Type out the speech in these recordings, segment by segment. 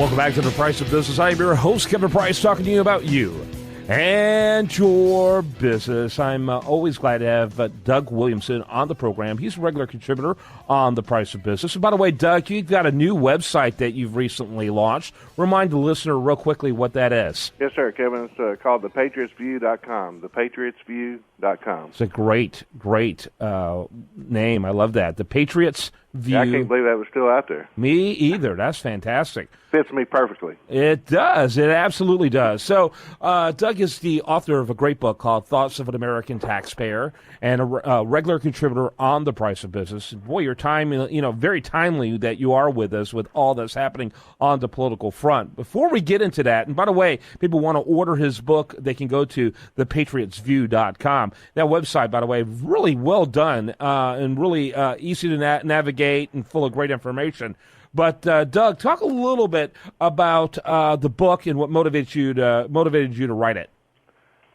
Welcome back to The Price of Business. I am your host, Kevin Price, talking to you about you and your business. I'm always glad to have Doug Williamson on the program. He's a regular contributor on The Price of Business. And by the way, Doug, you've got a new website that you've recently launched. Remind the listener real quickly what that is. Yes, sir, Kevin. It's called thepatriotsview.com, thepatriotsview.com. It's a great name. I love that. The Patriots View. Yeah, I can't believe that was still out there. Me either. That's fantastic. Fits me perfectly. It does. It absolutely does. So, Doug is the author of a great book called Thoughts of an American Taxpayer and a regular contributor on The Price of Business. Boy, your time, very timely that you are with us with all that's happening on the political front. Before we get into that, and by the way, people want to order his book, they can go to thepatriotsview.com. That website, by the way, really well done and really easy to navigate and full of great information. But Doug, talk a little bit about the book and what motivated you to write it.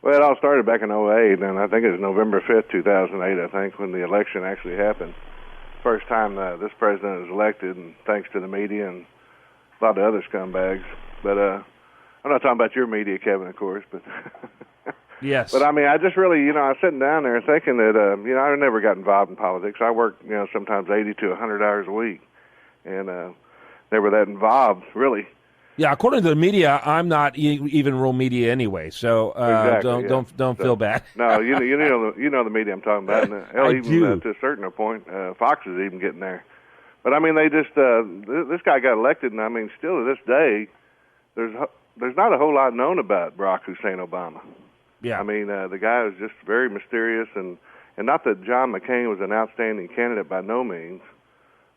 Well, it all started back in '08, and I think it was November 5th, 2008, I think, when the election actually happened. First time this president was elected, and thanks to the media and a lot of other scumbags. But I'm not talking about your media, Kevin, of course, but... Yes. But, I mean, I just really, I was sitting down there thinking that, I never got involved in politics. I worked, sometimes 80 to 100 hours a week, and never that involved, really. Yeah, according to the media, I'm not even real media anyway, so exactly, don't feel bad. No, you know the media I'm talking about. And, I do. To a certain point, Fox is even getting there. But, I mean, they just, this guy got elected, and, I mean, still to this day, there's not a whole lot known about Barack Hussein Obama. Yeah. I mean, the guy was just very mysterious, and not that John McCain was an outstanding candidate by no means,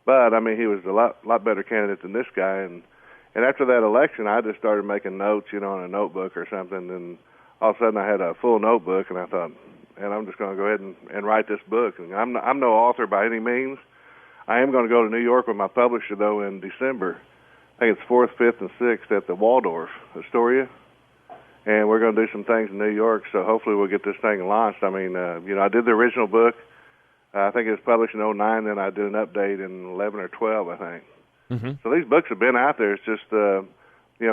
but, I mean, he was a lot better candidate than this guy, and after that election, I just started making notes, in a notebook or something, and all of a sudden I had a full notebook, and I thought, and I'm just going to go ahead and write this book. And I'm no author by any means. I am going to go to New York with my publisher, though, in December. I think it's 4th, 5th, and 6th at the Waldorf Astoria. And we're going to do some things in New York, so hopefully we'll get this thing launched. I mean, I did the original book. I think it was published in '09, then I did an update in 11 or 12, I think. Mm-hmm. So these books have been out there. It's just, of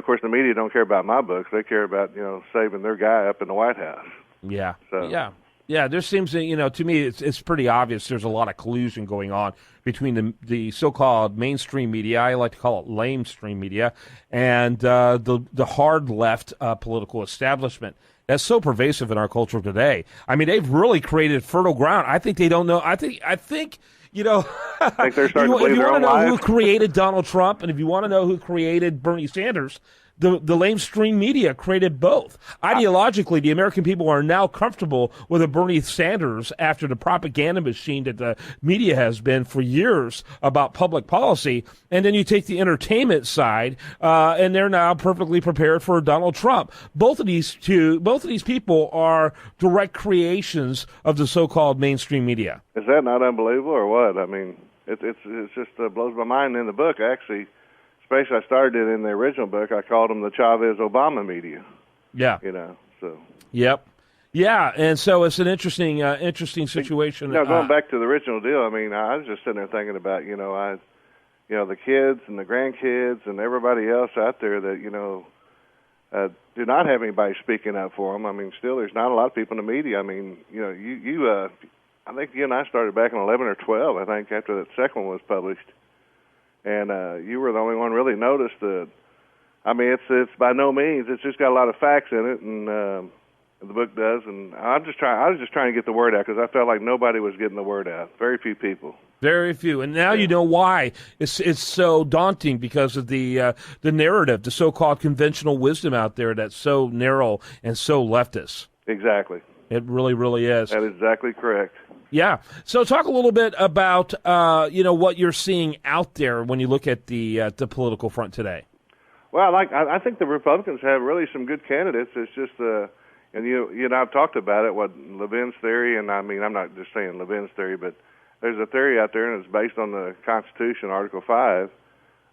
course, the media don't care about my books. They care about, saving their guy up in the White House. Yeah. So. Yeah, there seems to, to me, it's pretty obvious there's a lot of collusion going on between the so-called mainstream media, I like to call it lamestream media, and the hard left political establishment. That's so pervasive in our culture today. I mean, they've really created fertile ground. I think they don't know. I think I think they're starting to believe if you their want own to know lies. who created Donald Trump, and if you want to know who created Bernie Sanders, the lamestream media created both. Ideologically, the American people are now comfortable with a Bernie Sanders after the propaganda machine that the media has been for years about public policy. And then you take the entertainment side, and they're now perfectly prepared for Donald Trump. Both of these people are direct creations of the so-called mainstream media. Is that not unbelievable or what? I mean, it's just blows my mind. In the book, actually. Especially, I started it in the original book. I called them the Chavez-Obama media. Yeah. So. Yep. Yeah, and so it's an interesting situation. Going back to the original deal, I mean, I was just sitting there thinking about, the kids and the grandkids and everybody else out there that, do not have anybody speaking up for them. I mean, still, there's not a lot of people in the media. I mean, I think you and I started back in 11 or 12, I think, after that second one was published. And you were the only one really noticed that. I mean, it's by no means. It's just got a lot of facts in it, and the book does. And I was just trying to get the word out because I felt like nobody was getting the word out. Very few people. Very few, and now you know why it's so daunting because of the narrative, the so-called conventional wisdom out there that's so narrow and so leftist. Exactly. It really, really is. That is exactly correct. Yeah. So talk a little bit about, what you're seeing out there when you look at the political front today. Well, I think the Republicans have really some good candidates. It's just, and you know, I've talked about it, what Levin's theory, and I mean, I'm not just saying Levin's theory, but there's a theory out there, and it's based on the Constitution, Article 5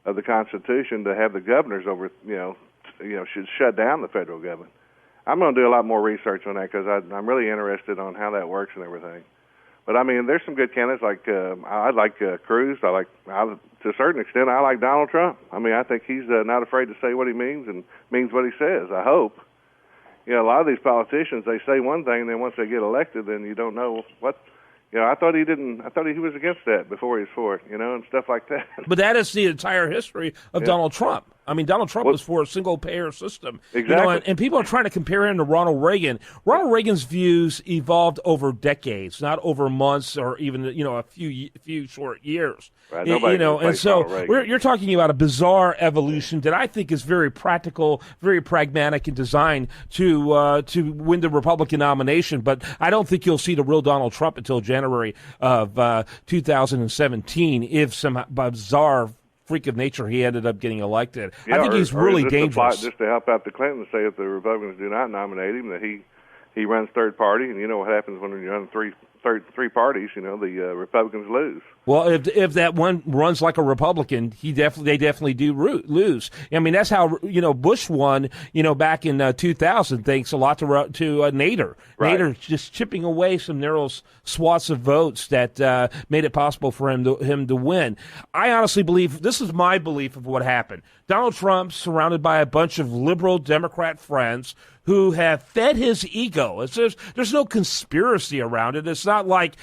of the Constitution, to have the governors should shut down the federal government. I'm going to do a lot more research on that because I'm really interested on how that works and everything. But I mean, there's some good candidates. Like I like Cruz. To a certain extent, I like Donald Trump. I mean, I think he's not afraid to say what he means and means what he says. I hope. You know, a lot of these politicians, they say one thing, and then once they get elected, then you don't know what. You know, I thought he was against that before he was for it. You know, and stuff like that. But that is the entire history of Donald Trump. I mean, Donald Trump was for a single-payer system. Exactly. You know, and people are trying to compare him to Ronald Reagan. Ronald Reagan's views evolved over decades, not over months or even, you know, a few short years. Right. You know, and so you're talking about a bizarre evolution that I think is very practical, very pragmatic and designed to win the Republican nomination. But I don't think you'll see the real Donald Trump until January of 2017 if some bizarre freak of nature he ended up getting elected. Yeah, I think he's really dangerous. Just to help out the Clintons, say if the Republicans do not nominate him, that he runs third party, and you know what happens when you run three parties. You know, the Republicans lose. Well, if that one runs like a Republican, they definitely do lose. I mean, that's how, you know, Bush won, you know, back in 2000, thanks a lot to Nader. Right. Nader just chipping away some narrow swaths of votes that made it possible for him to win. I honestly believe, this is my belief of what happened. Donald Trump, surrounded by a bunch of liberal Democrat friends who have fed his ego. There's no conspiracy around it. It's not like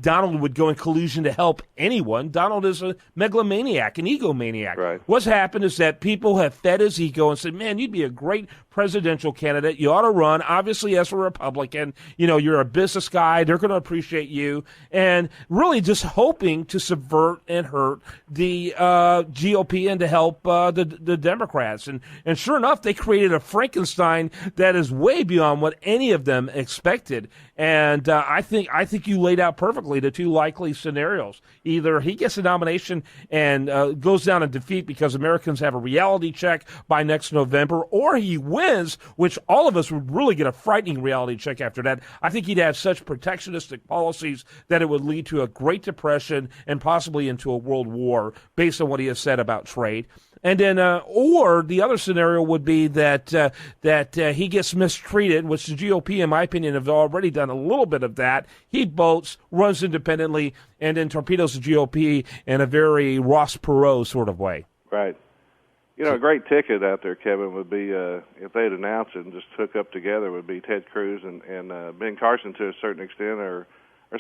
Donald would go in collusion to help anyone. Donald is a megalomaniac, an egomaniac. Right. What's happened is that people have fed his ego and said, man, you'd be a great presidential candidate. You ought to run. Obviously, as a Republican, you know, you're a business guy. They're going to appreciate you. And really just hoping to subvert and hurt the GOP and to help the Democrats. And sure enough, they created a Frankenstein that is way beyond what any of them expected. And I think you laid out perfectly the two likely scenarios. Either he gets a nomination and goes down in defeat because Americans have a reality check by next November, or he wins, which all of us would really get a frightening reality check after that. I think he'd have such protectionistic policies that it would lead to a Great Depression and possibly into a world war based on what he has said about trade. And then, or the other scenario would be that he gets mistreated, which the GOP, in my opinion, have already done a little bit of that. He votes, runs independently, and then torpedoes the GOP in a very Ross Perot sort of way. Right. You know, a great ticket out there, Kevin, would be if they'd announce it and just hook up together, would be Ted Cruz and Ben Carson to a certain extent, or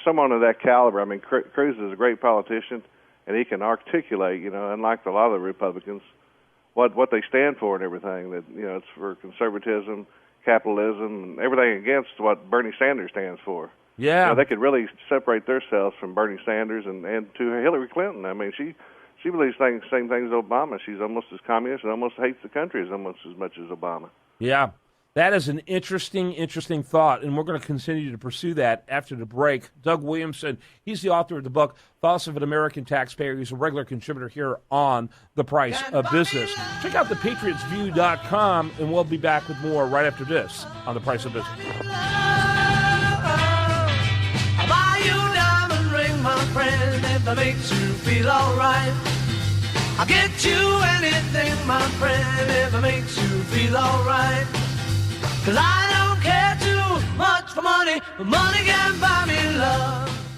someone of that caliber. I mean, Cruz is a great politician, and he can articulate, you know, unlike a lot of the Republicans, what they stand for and everything. That, you know, it's for conservatism, capitalism, and everything against what Bernie Sanders stands for. Yeah. You know, they could really separate themselves from Bernie Sanders and to Hillary Clinton. I mean, she believes the same things as Obama. She's almost as communist and almost hates the country as almost as much as Obama. Yeah. That is an interesting thought, and we're going to continue to pursue that after the break. Doug Williamson, he's the author of the book, Thoughts of an American Taxpayer. He's a regular contributor here on The Price of Business. Check out thepatriotsview.com, and we'll be back with more right after this on The Price of Business. I'll buy you a diamond ring, my friend, if it makes you feel all right. I'll get you anything, my friend, if it makes you feel all right. 'Cause I don't care too much for money, but money can buy me love.